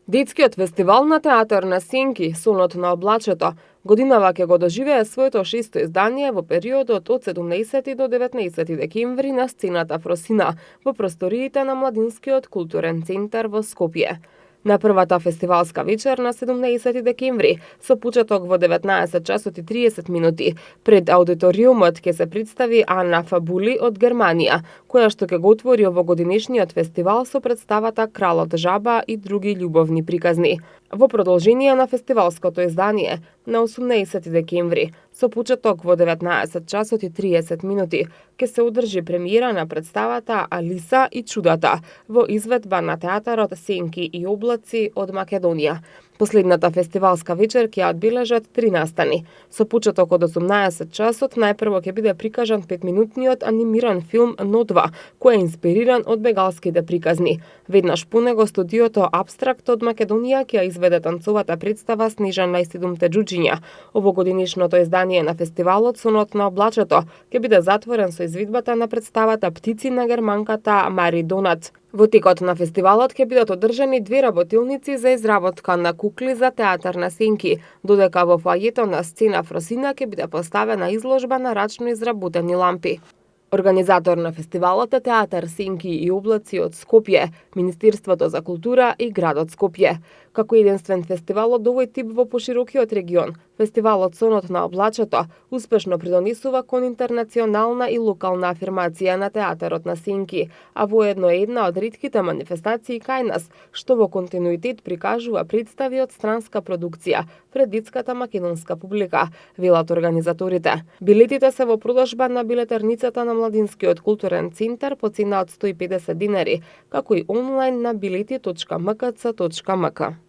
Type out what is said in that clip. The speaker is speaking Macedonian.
Детскиот фестивал на театар на Сенки, Сонот на облачето, годинава ќе го доживее своето 6-то издание во периодот од 17 до 19 декември на сцената Фросина во просториите на Младинскиот културен центар во Скопје. На првата фестивалска вечер на 17 декември, со почеток во 19 часот и 30 минути, пред аудиториумот ќе се представи Ана Фабули од Германија, која што ќе го отвори овогодинешниот фестивал со представата Кралот жаба и други љубовни приказни. Во продолжение на фестивалското издание, на 18 декември, со почеток во 19 часот и 30 минути, ќе се одржи премиера на представата Алиса и чудата во изведба на театарот Сенки и облаци од Македонија. Последната фестивалска вечер ќе одбележат 3 настани. Со почеток од 18 часот најпрво ќе биде прикажан 5-минутниот анимиран филм Но-2, кој е инспириран од бегалските приказни. Веднаш по него студиото Абстракт од Македонија ќе изведе танцовата представа Снежана и 7 џуџиња. Овогодинешното издание на фестивалот Сонот на облачето ќе биде затворен со изведбата на представата Птици на германката Мари Донат. Во текот на фестивалот ќе бидат одржани 2 работилници за изработка на кукли за театар на Сенки, додека во фоајето на сцена Фросина ќе биде поставена изложба на рачно изработени лампи. Организатор на фестивалот е театар Сенки и облаци од Скопје, Министерството за култура и градот Скопје. Како единствен фестивал од овој тип во поширокиот регион, фестивалот Сонот на облачето успешно придонесува кон интернационална и локална афирмација на театарот на Сенки, а воедно е една од ретките манифестации кај нас, што во континуитет прикажува представи од странска продукција пред детската македонска публика, велат организаторите. Билетите се во продажба на билетерницата на Младинскиот културен центар по цена од 150 динари, како и онлайн на билети.mkc.mk.